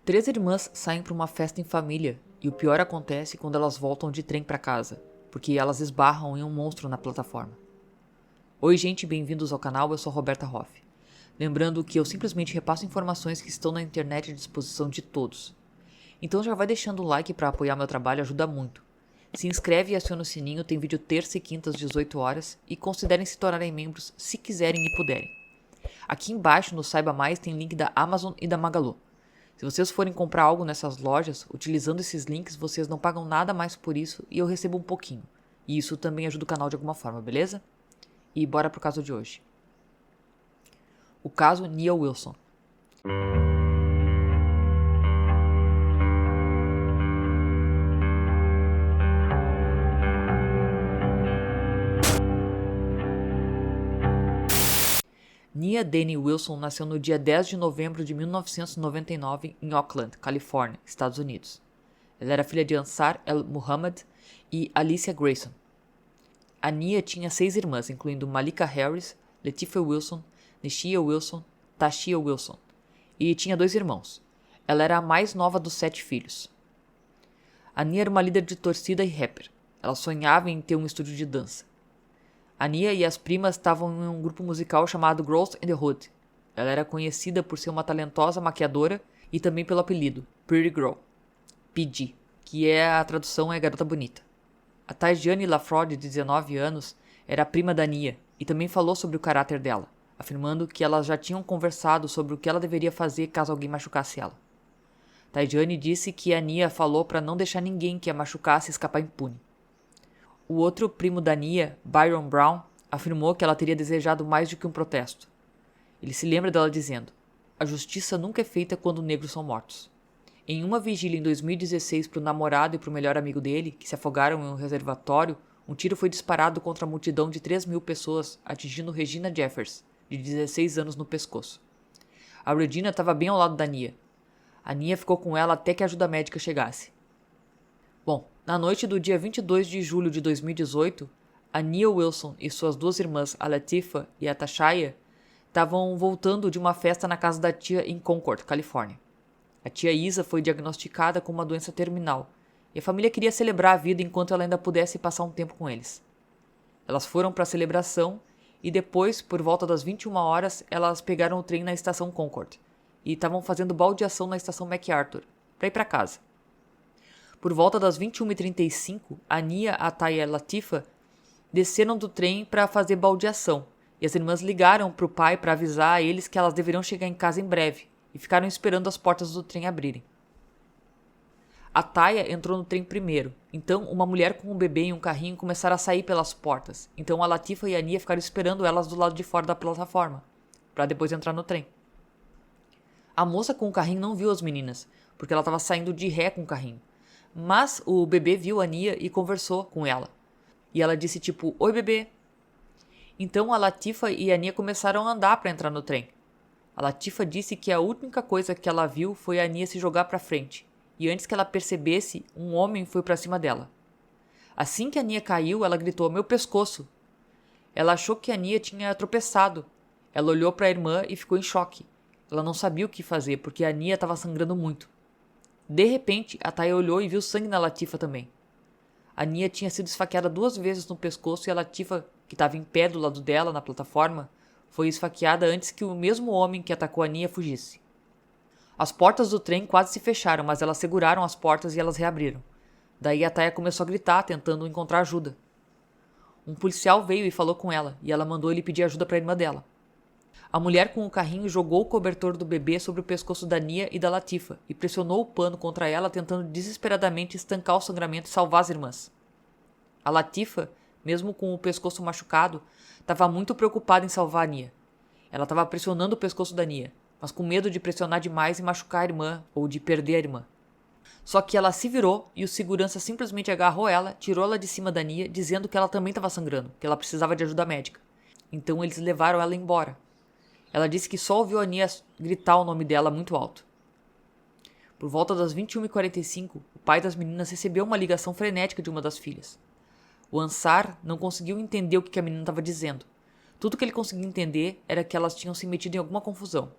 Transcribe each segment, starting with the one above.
Três irmãs saem para uma festa em família e o pior acontece quando elas voltam de trem para casa, porque elas esbarram em um monstro na plataforma. Oi gente, bem-vindos ao canal, eu sou a Roberta Hoff. Lembrando que eu simplesmente repasso informações que estão na internet à disposição de todos. Então já vai deixando o like para apoiar meu trabalho, ajuda muito. Se inscreve e aciona o sininho, tem vídeo terça e quinta às 18 horas e considerem se tornarem membros se quiserem e puderem. Aqui embaixo no Saiba Mais tem link da Amazon e da Magalu. Se vocês forem comprar algo nessas lojas, utilizando esses links, vocês não pagam nada mais por isso e eu recebo um pouquinho. E isso também ajuda o canal de alguma forma, beleza? E bora pro caso de hoje. O caso Nia Wilson. Nia Dani Wilson nasceu no dia 10 de novembro de 1999 em Oakland, Califórnia, Estados Unidos. Ela era filha de Ansar El Muhammad e Alicia Grayson. A Nia tinha 6 irmãs, incluindo Malika Harris, Latifah Wilson, Nishia Wilson, Tashia Wilson, e tinha 2 irmãos. Ela era a mais nova dos 7 filhos. A Nia era uma líder de torcida e rapper. Ela sonhava em ter um estúdio de dança. A Nia e as primas estavam em um grupo musical chamado Girls in the Hood. Ela era conhecida por ser uma talentosa maquiadora e também pelo apelido Pretty Girl, PG, que a tradução é Garota Bonita. A Tajani Lafrod, de 19 anos, era a prima da Nia e também falou sobre o caráter dela, afirmando que elas já tinham conversado sobre o que ela deveria fazer caso alguém machucasse ela. Tajani disse que a Nia falou para não deixar ninguém que a machucasse escapar impune. O outro primo da Nia, Byron Brown, afirmou que ela teria desejado mais do que um protesto. Ele se lembra dela dizendo: "A justiça nunca é feita quando negros são mortos." Em uma vigília em 2016 para o namorado e para o melhor amigo dele, que se afogaram em um reservatório, um tiro foi disparado contra a multidão de 3.000 pessoas, atingindo Regina Jeffers, de 16 anos, no pescoço. A Regina estava bem ao lado da Nia. A Nia ficou com ela até que a ajuda médica chegasse. Bom, na noite do dia 22 de julho de 2018, a Nia Wilson e suas 2 irmãs, a Latifah e a Tashia, estavam voltando de uma festa na casa da tia em Concord, Califórnia. A tia Isa foi diagnosticada com uma doença terminal e a família queria celebrar a vida enquanto ela ainda pudesse passar um tempo com eles. Elas foram para a celebração e depois, por volta das 21 horas, elas pegaram o trem na estação Concord e estavam fazendo baldeação na estação MacArthur para ir para casa. Por volta das 21h35, a Nia, a Taya e a Latifah desceram do trem para fazer baldeação e as irmãs ligaram para o pai para avisar a eles que elas deveriam chegar em casa em breve e ficaram esperando as portas do trem abrirem. A Taya entrou no trem primeiro, então uma mulher com um bebê em um carrinho começaram a sair pelas portas, então a Latifah e a Nia ficaram esperando elas do lado de fora da plataforma, para depois entrar no trem. A moça com o carrinho não viu as meninas, porque ela estava saindo de ré com o carrinho. Mas o bebê viu a Nia e conversou com ela. E ela disse tipo, "Oi bebê." Então a Latifah e a Nia começaram a andar para entrar no trem. A Latifah disse que a única coisa que ela viu foi a Nia se jogar para frente. E antes que ela percebesse, um homem foi para cima dela. Assim que a Nia caiu, ela gritou, "Meu pescoço." Ela achou que a Nia tinha tropeçado. Ela olhou para a irmã e ficou em choque. Ela não sabia o que fazer, porque a Nia estava sangrando muito. De repente, a Taya olhou e viu sangue na Latifah também. A Nia tinha sido esfaqueada 2 vezes no pescoço e a Latifah, que estava em pé do lado dela na plataforma, foi esfaqueada antes que o mesmo homem que atacou a Nia fugisse. As portas do trem quase se fecharam, mas elas seguraram as portas e elas reabriram. Daí a Taya começou a gritar, tentando encontrar ajuda. Um policial veio e falou com ela, e ela mandou ele pedir ajuda para a irmã dela. A mulher com o carrinho jogou o cobertor do bebê sobre o pescoço da Nia e da Latifah e pressionou o pano contra ela, tentando desesperadamente estancar o sangramento e salvar as irmãs. A Latifah, mesmo com o pescoço machucado, estava muito preocupada em salvar a Nia. Ela estava pressionando o pescoço da Nia, mas com medo de pressionar demais e machucar a irmã ou de perder a irmã. Só que ela se virou e o segurança simplesmente agarrou ela, tirou ela de cima da Nia, dizendo que ela também estava sangrando, que ela precisava de ajuda médica. Então eles levaram ela embora. Ela disse que só ouviu a Nia gritar o nome dela muito alto. Por volta das 21h45, o pai das meninas recebeu uma ligação frenética de uma das filhas. O Ansar não conseguiu entender o que a menina estava dizendo. Tudo que ele conseguia entender era que elas tinham se metido em alguma confusão.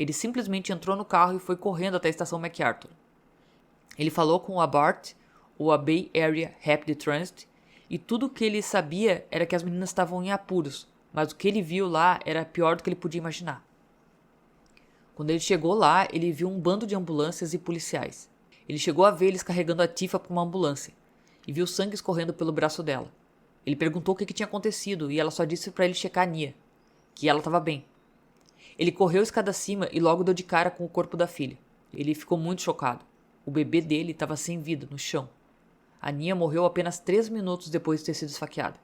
ele simplesmente entrou no carro e foi correndo até a estação MacArthur. Ele falou com a BART, ou a Bay Area Rapid Transit, e tudo o que ele sabia era que as meninas estavam em apuros, mas o que ele viu lá era pior do que ele podia imaginar. Quando ele chegou lá, ele viu um bando de ambulâncias e policiais. Ele chegou a ver eles carregando a Tifa para uma ambulância e viu sangue escorrendo pelo braço dela. Ele perguntou o que tinha acontecido e ela só disse para ele checar a Nia, que ela estava bem. Ele correu escada acima e logo deu de cara com o corpo da filha. Ele ficou muito chocado. O bebê dele estava sem vida, no chão. A Nia morreu apenas 3 minutos depois de ter sido esfaqueada.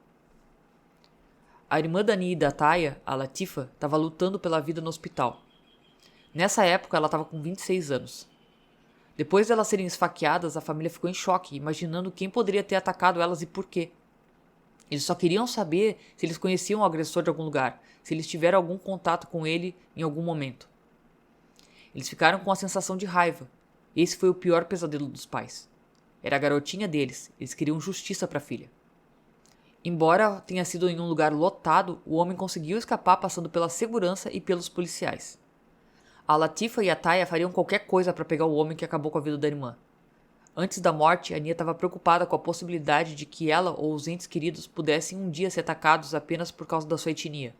A irmã da Nia e da Taya, a Latifa, estava lutando pela vida no hospital. Nessa época, ela estava com 26 anos. Depois de elas serem esfaqueadas, a família ficou em choque, imaginando quem poderia ter atacado elas e por quê. Eles só queriam saber se eles conheciam o agressor de algum lugar, se eles tiveram algum contato com ele em algum momento. Eles ficaram com a sensação de raiva. Esse foi o pior pesadelo dos pais. Era a garotinha deles, eles queriam justiça para a filha. Embora tenha sido em um lugar lotado, o homem conseguiu escapar passando pela segurança e pelos policiais. A Latifa e a Taya fariam qualquer coisa para pegar o homem que acabou com a vida da irmã. Antes da morte, a Nia estava preocupada com a possibilidade de que ela ou os entes queridos pudessem um dia ser atacados apenas por causa da sua etnia.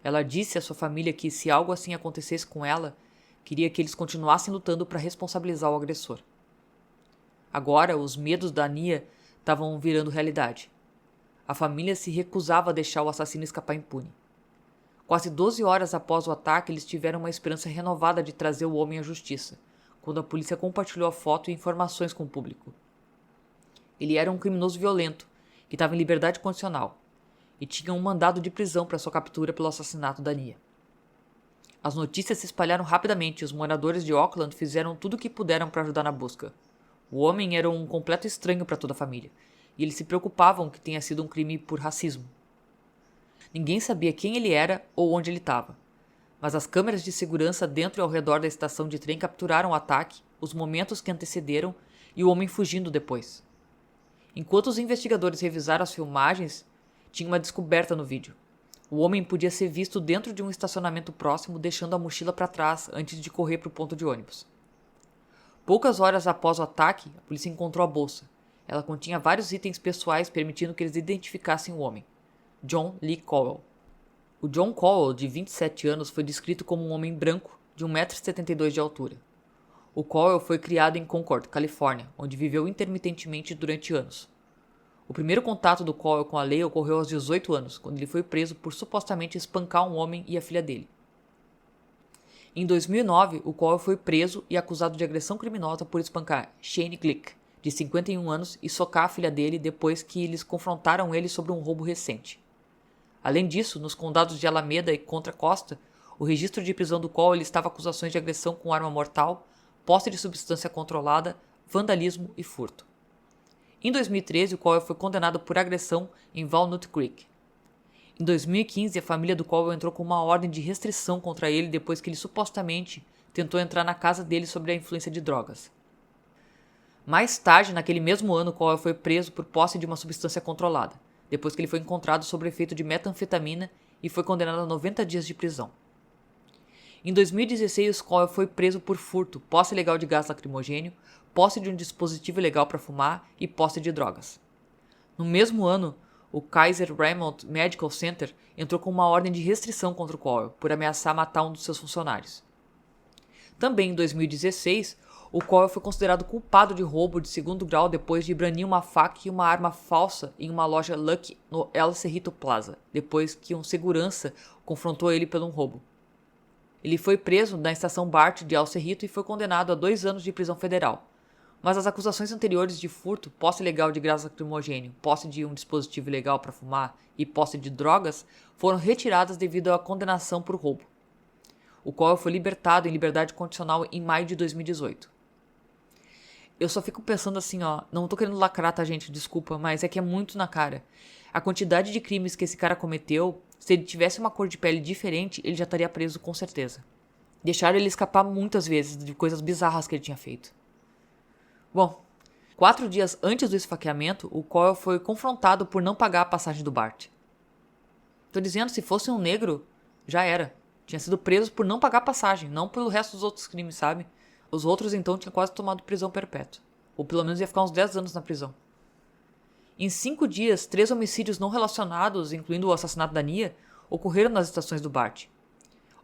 Ela disse à sua família que, se algo assim acontecesse com ela, queria que eles continuassem lutando para responsabilizar o agressor. Agora, os medos da Nia estavam virando realidade. A família se recusava a deixar o assassino escapar impune. Quase 12 horas após o ataque, eles tiveram uma esperança renovada de trazer o homem à justiça, quando a polícia compartilhou a foto e informações com o público. Ele era um criminoso violento, que estava em liberdade condicional, e tinha um mandado de prisão para sua captura pelo assassinato da Nia. As notícias se espalharam rapidamente e os moradores de Auckland fizeram tudo o que puderam para ajudar na busca. O homem era um completo estranho para toda a família, e eles se preocupavam que tenha sido um crime por racismo. Ninguém sabia quem ele era ou onde ele estava, mas as câmeras de segurança dentro e ao redor da estação de trem capturaram o ataque, os momentos que antecederam e o homem fugindo depois. Enquanto os investigadores revisaram as filmagens, tinha uma descoberta no vídeo. O homem podia ser visto dentro de um estacionamento próximo, deixando a mochila para trás antes de correr para o ponto de ônibus. Poucas horas após o ataque, a polícia encontrou a bolsa. Ela continha vários itens pessoais permitindo que eles identificassem o homem. John Lee Cowell. O John Cowell, de 27 anos, foi descrito como um homem branco de 1,72 m de altura. O Cowell foi criado em Concord, Califórnia, onde viveu intermitentemente durante anos. O primeiro contato do Cowell com a lei ocorreu aos 18 anos, quando ele foi preso por supostamente espancar um homem e a filha dele. Em 2009, o Cowell foi preso e acusado de agressão criminosa por espancar Shane Glick, de 51 anos, e socar a filha dele depois que eles confrontaram ele sobre um roubo recente. Além disso, nos condados de Alameda e Contra Costa, o registro de prisão do Cowell estava acusações de agressão com arma mortal, posse de substância controlada, vandalismo e furto. Em 2013, o Cowell foi condenado por agressão em Walnut Creek. Em 2015, a família do Cowell entrou com uma ordem de restrição contra ele depois que ele supostamente tentou entrar na casa dele sob a influência de drogas. Mais tarde, naquele mesmo ano, Cowell foi preso por posse de uma substância controlada, depois que ele foi encontrado sob efeito de metanfetamina e foi condenado a 90 dias de prisão. Em 2016, Cowell foi preso por furto, posse ilegal de gás lacrimogênio, posse de um dispositivo ilegal para fumar e posse de drogas. No mesmo ano, o Kaiser Ramont Medical Center entrou com uma ordem de restrição contra o Cowell por ameaçar matar um dos seus funcionários. Também em 2016, o Cowell foi considerado culpado de roubo de segundo grau depois de brandir uma faca e uma arma falsa em uma loja Lucky no El Cerrito Plaza, depois que um segurança confrontou ele por um roubo. Ele foi preso na estação BART de El Cerrito e foi condenado a 2 anos de prisão federal. Mas as acusações anteriores de furto, posse ilegal de gás lacrimogênio, posse de um dispositivo ilegal para fumar e posse de drogas foram retiradas devido à condenação por roubo. O Cowell foi libertado em liberdade condicional em maio de 2018. Eu só fico pensando assim, não tô querendo lacrar, tá, gente? Desculpa, mas é que é muito na cara. A quantidade de crimes que esse cara cometeu, se ele tivesse uma cor de pele diferente, ele já estaria preso com certeza. Deixaram ele escapar muitas vezes de coisas bizarras que ele tinha feito. Bom, 4 dias antes do esfaqueamento, o Cowell foi confrontado por não pagar a passagem do BART. Tô dizendo, se fosse um negro, já era. Tinha sido preso por não pagar passagem, não pelo resto dos outros crimes, sabe? Os outros, então, tinham quase tomado prisão perpétua. Ou pelo menos ia ficar uns 10 anos na prisão. Em 5 dias, 3 homicídios não relacionados, incluindo o assassinato da Nia, ocorreram nas estações do BART.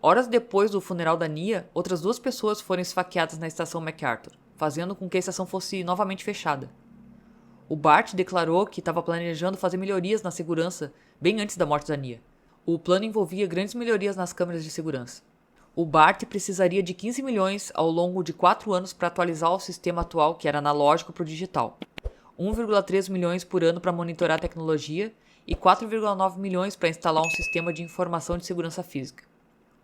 Horas depois do funeral da Nia, outras 2 pessoas foram esfaqueadas na estação MacArthur, fazendo com que a estação fosse novamente fechada. O BART declarou que estava planejando fazer melhorias na segurança bem antes da morte da Nia. O plano envolvia grandes melhorias nas câmeras de segurança. O BART precisaria de 15 milhões ao longo de 4 anos para atualizar o sistema atual, que era analógico, para o digital. 1,3 milhões por ano para monitorar a tecnologia e 4,9 milhões para instalar um sistema de informação de segurança física.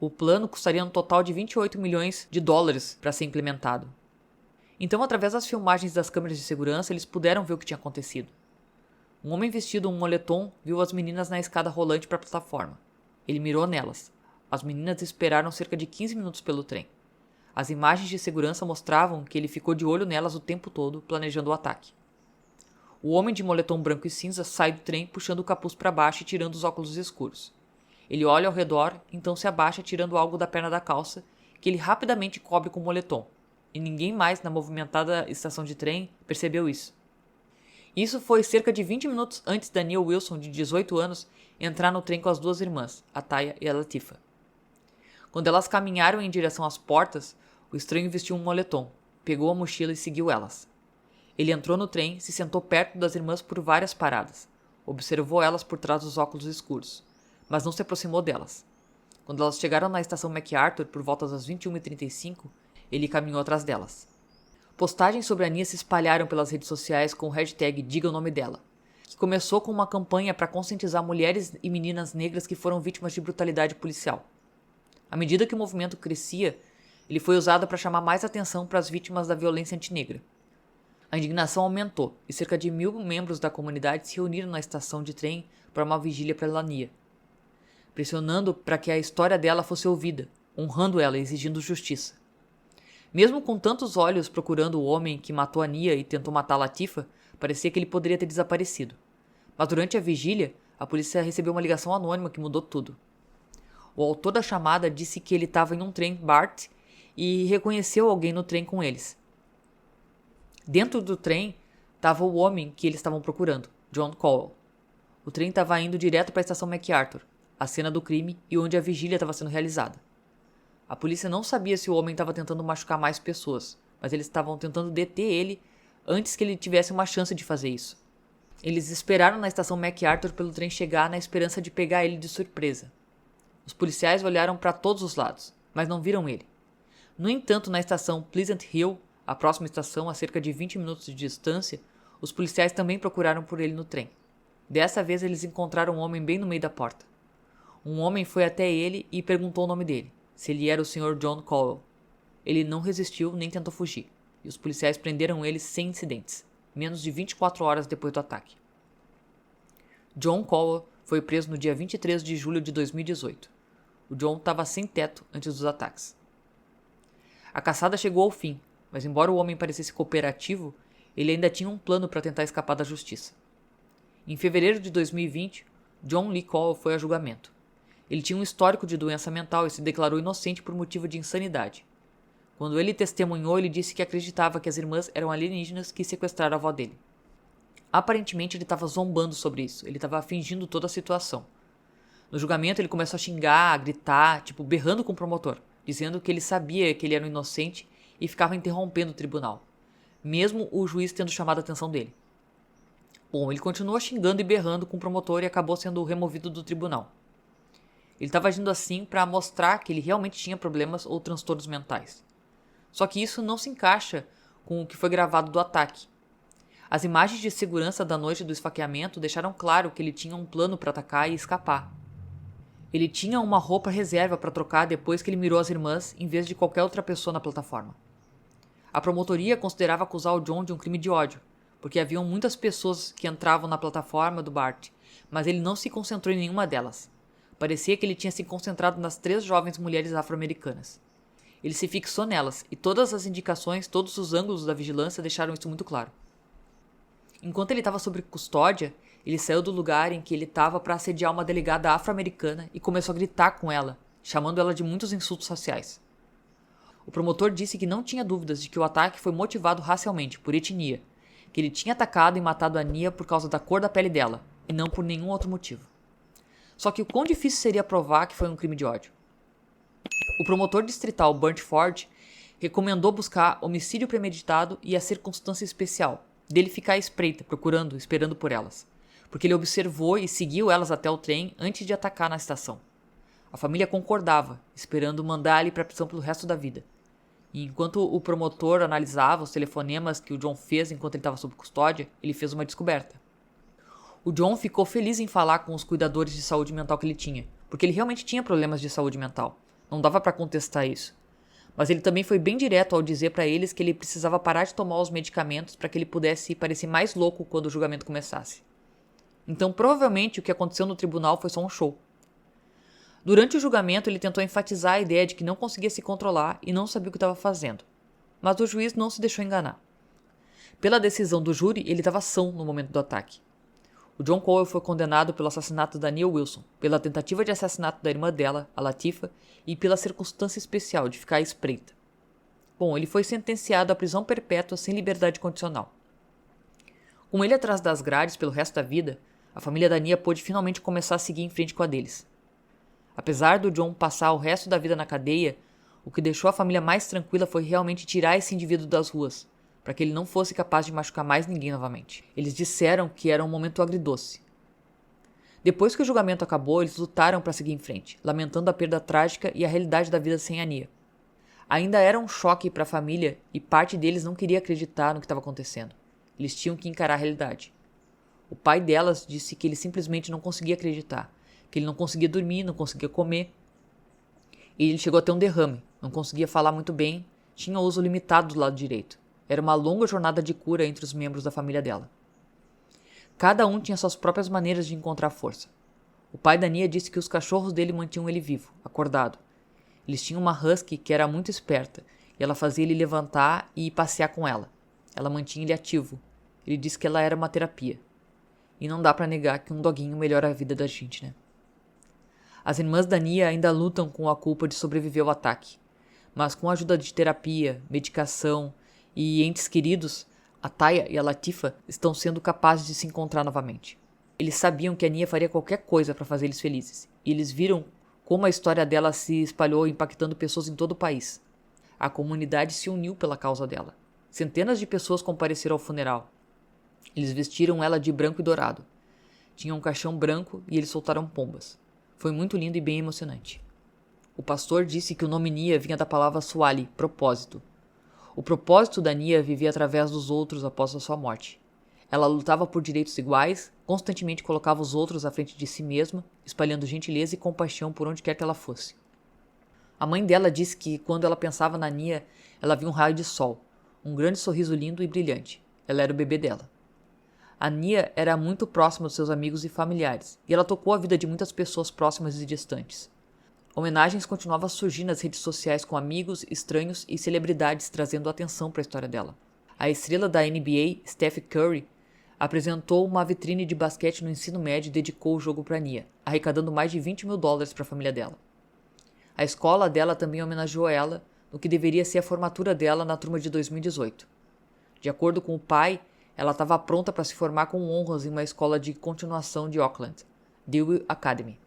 O plano custaria um total de 28 milhões de dólares para ser implementado. Então, através das filmagens das câmeras de segurança, eles puderam ver o que tinha acontecido. Um homem vestido um moletom viu as meninas na escada rolante para a plataforma. Ele mirou nelas. As meninas esperaram cerca de 15 minutos pelo trem. As imagens de segurança mostravam que ele ficou de olho nelas o tempo todo, planejando o ataque. O homem de moletom branco e cinza sai do trem puxando o capuz para baixo e tirando os óculos escuros. Ele olha ao redor, então se abaixa tirando algo da perna da calça, que ele rapidamente cobre com o moletom. E ninguém mais na movimentada estação de trem percebeu isso. Isso foi cerca de 20 minutos antes da Nia Wilson, de 18 anos, entrar no trem com as 2 irmãs, a Taya e a Latifa. Quando elas caminharam em direção às portas, o estranho vestiu um moletom, pegou a mochila e seguiu elas. Ele entrou no trem e se sentou perto das irmãs por várias paradas. Observou elas por trás dos óculos escuros, mas não se aproximou delas. Quando elas chegaram na estação MacArthur por volta das 21h35, ele caminhou atrás delas. Postagens sobre a Nia se espalharam pelas redes sociais com o hashtag Diga o Nome Dela, que começou com uma campanha para conscientizar mulheres e meninas negras que foram vítimas de brutalidade policial. À medida que o movimento crescia, ele foi usado para chamar mais atenção para as vítimas da violência antinegra. A indignação aumentou e cerca de 1.000 membros da comunidade se reuniram na estação de trem para uma vigília pela Nia, pressionando para que a história dela fosse ouvida, honrando ela e exigindo justiça. Mesmo com tantos olhos procurando o homem que matou a Nia e tentou matar a Latifa, parecia que ele poderia ter desaparecido. Mas durante a vigília, a polícia recebeu uma ligação anônima que mudou tudo. O autor da chamada disse que ele estava em um trem BART e reconheceu alguém no trem com eles. Dentro do trem estava o homem que eles estavam procurando, John Cowell. O trem estava indo direto para a estação MacArthur, a cena do crime e onde a vigília estava sendo realizada. A polícia não sabia se o homem estava tentando machucar mais pessoas, mas eles estavam tentando deter ele antes que ele tivesse uma chance de fazer isso. Eles esperaram na estação MacArthur pelo trem chegar na esperança de pegar ele de surpresa. Os policiais olharam para todos os lados, mas não viram ele. No entanto, na estação Pleasant Hill, a próxima estação a cerca de 20 minutos de distância, os policiais também procuraram por ele no trem. Dessa vez eles encontraram um homem bem no meio da porta. Um homem foi até ele e perguntou o nome dele, se ele era o Sr. John Cowell. Ele não resistiu nem tentou fugir, e os policiais prenderam ele sem incidentes, menos de 24 horas depois do ataque. John Cowell foi preso no dia 23 de julho de 2018. O John estava sem teto antes dos ataques. A caçada chegou ao fim, mas embora o homem parecesse cooperativo, ele ainda tinha um plano para tentar escapar da justiça. Em fevereiro de 2020, John Lee Cowell foi a julgamento. Ele tinha um histórico de doença mental e se declarou inocente por motivo de insanidade. Quando ele testemunhou, ele disse que acreditava que as irmãs eram alienígenas que sequestraram a avó dele. Aparentemente ele estava zombando sobre isso, ele estava fingindo toda a situação. No julgamento ele começou a xingar, a gritar, berrando com o promotor, dizendo que ele sabia que ele era um inocente e ficava interrompendo o tribunal, mesmo o juiz tendo chamado a atenção dele. Bom, ele continuou xingando e berrando com o promotor e acabou sendo removido do tribunal. Ele estava agindo assim para mostrar que ele realmente tinha problemas ou transtornos mentais. Só que isso não se encaixa com o que foi gravado do ataque. As imagens de segurança da noite do esfaqueamento deixaram claro que ele tinha um plano para atacar e escapar. Ele tinha uma roupa reserva para trocar depois que ele mirou as irmãs em vez de qualquer outra pessoa na plataforma. A promotoria considerava acusar o John de um crime de ódio, porque haviam muitas pessoas que entravam na plataforma do BART, mas ele não se concentrou em nenhuma delas. Parecia que ele tinha se concentrado nas 3 jovens mulheres afro-americanas. Ele se fixou nelas, e todas as indicações, todos os ângulos da vigilância deixaram isso muito claro. Enquanto ele estava sob custódia, ele saiu do lugar em que ele estava para assediar uma delegada afro-americana e começou a gritar com ela, chamando ela de muitos insultos raciais. O promotor disse que não tinha dúvidas de que o ataque foi motivado racialmente, por etnia, que ele tinha atacado e matado a Nia por causa da cor da pele dela, e não por nenhum outro motivo. Só que o quão difícil seria provar que foi um crime de ódio? O promotor distrital Bernd Ford recomendou buscar homicídio premeditado e a circunstância especial, dele ficar à espreita, procurando, esperando por elas, porque ele observou e seguiu elas até o trem antes de atacar na estação. A família concordava, esperando mandar ele para a prisão pelo resto da vida. E enquanto o promotor analisava os telefonemas que o John fez enquanto ele estava sob custódia, ele fez uma descoberta. O John ficou feliz em falar com os cuidadores de saúde mental que ele tinha, porque ele realmente tinha problemas de saúde mental. Não dava para contestar isso. Mas ele também foi bem direto ao dizer para eles que ele precisava parar de tomar os medicamentos para que ele pudesse parecer mais louco quando o julgamento começasse. Então, provavelmente, o que aconteceu no tribunal foi só um show. Durante o julgamento, ele tentou enfatizar a ideia de que não conseguia se controlar e não sabia o que estava fazendo. Mas o juiz não se deixou enganar. Pela decisão do júri, ele estava são no momento do ataque. O John Cole foi condenado pelo assassinato da Nia Wilson, pela tentativa de assassinato da irmã dela, a Latifah, e pela circunstância especial de ficar à espreita. Bom, ele foi sentenciado à prisão perpétua sem liberdade condicional. Com ele atrás das grades pelo resto da vida, a família da Nia pôde finalmente começar a seguir em frente com a deles. Apesar do John passar o resto da vida na cadeia, o que deixou a família mais tranquila foi realmente tirar esse indivíduo das ruas, para que ele não fosse capaz de machucar mais ninguém novamente. Eles disseram que era um momento agridoce. Depois que o julgamento acabou, eles lutaram para seguir em frente, lamentando a perda trágica e a realidade da vida sem a Nia. Ainda era um choque para a família e parte deles não queria acreditar no que estava acontecendo. Eles tinham que encarar a realidade. O pai delas disse que ele simplesmente não conseguia acreditar, que ele não conseguia dormir, não conseguia comer. E ele chegou a ter um derrame, não conseguia falar muito bem, tinha uso limitado do lado direito. Era uma longa jornada de cura entre os membros da família dela. Cada um tinha suas próprias maneiras de encontrar força. O pai da Nia disse que os cachorros dele mantinham ele vivo, acordado. Eles tinham uma husky que era muito esperta, e ela fazia ele levantar e ir passear com ela. Ela mantinha ele ativo. Ele disse que ela era uma terapia. E não dá pra negar que um doguinho melhora a vida da gente, né? As irmãs da Nia ainda lutam com a culpa de sobreviver ao ataque. Mas com a ajuda de terapia, medicação e entes queridos, a Taya e a Latifah estão sendo capazes de se encontrar novamente. Eles sabiam que a Nia faria qualquer coisa para fazer eles felizes. E eles viram como a história dela se espalhou, impactando pessoas em todo o país. A comunidade se uniu pela causa dela. Centenas de pessoas compareceram ao funeral. Eles vestiram ela de branco e dourado. Tinham um caixão branco e eles soltaram pombas. Foi muito lindo e bem emocionante. O pastor disse que o nome Nia vinha da palavra Swali, propósito. O propósito da Nia vivia através dos outros após a sua morte. Ela lutava por direitos iguais, constantemente colocava os outros à frente de si mesma, espalhando gentileza e compaixão por onde quer que ela fosse. A mãe dela disse que, quando ela pensava na Nia, ela via um raio de sol, um grande sorriso lindo e brilhante. Ela era o bebê dela. A Nia era muito próxima dos seus amigos e familiares, e ela tocou a vida de muitas pessoas próximas e distantes. Homenagens continuavam a surgir nas redes sociais com amigos, estranhos e celebridades trazendo atenção para a história dela. A estrela da NBA, Steph Curry, apresentou uma vitrine de basquete no ensino médio e dedicou o jogo para Nia, arrecadando mais de $20 mil para a família dela. A escola dela também homenageou ela no que deveria ser a formatura dela na turma de 2018. De acordo com o pai, ela estava pronta para se formar com honras em uma escola de continuação de Auckland, Dewey Academy.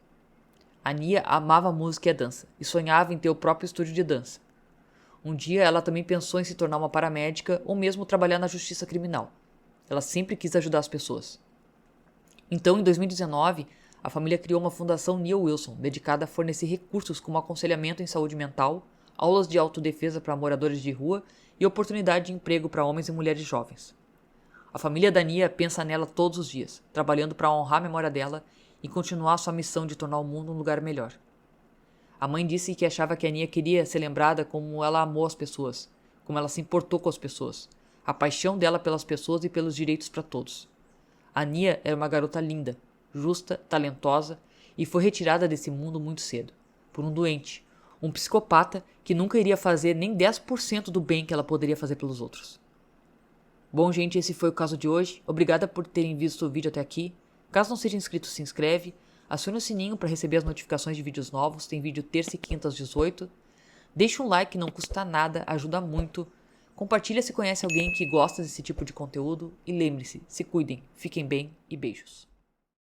A Nia amava música e a dança, e sonhava em ter o próprio estúdio de dança. Um dia ela também pensou em se tornar uma paramédica ou mesmo trabalhar na justiça criminal. Ela sempre quis ajudar as pessoas. Então, em 2019, a família criou uma fundação Nia Wilson, dedicada a fornecer recursos como aconselhamento em saúde mental, aulas de autodefesa para moradores de rua e oportunidade de emprego para homens e mulheres jovens. A família da Nia pensa nela todos os dias, trabalhando para honrar a memória dela e continuar sua missão de tornar o mundo um lugar melhor. A mãe disse que achava que a Nia queria ser lembrada como ela amou as pessoas, como ela se importou com as pessoas, a paixão dela pelas pessoas e pelos direitos para todos. A Nia era uma garota linda, justa, talentosa e foi retirada desse mundo muito cedo, por um doente, um psicopata que nunca iria fazer nem 10% do bem que ela poderia fazer pelos outros. Bom, gente, esse foi o caso de hoje. Obrigada por terem visto o vídeo até aqui. Caso não seja inscrito, se inscreve, Acione o sininho para receber as notificações de vídeos novos. Tem vídeo terça e quinta às 18. Deixe um like, não custa nada, ajuda muito. Compartilha se conhece alguém que gosta desse tipo de conteúdo. E lembre-se, se cuidem, fiquem bem e beijos.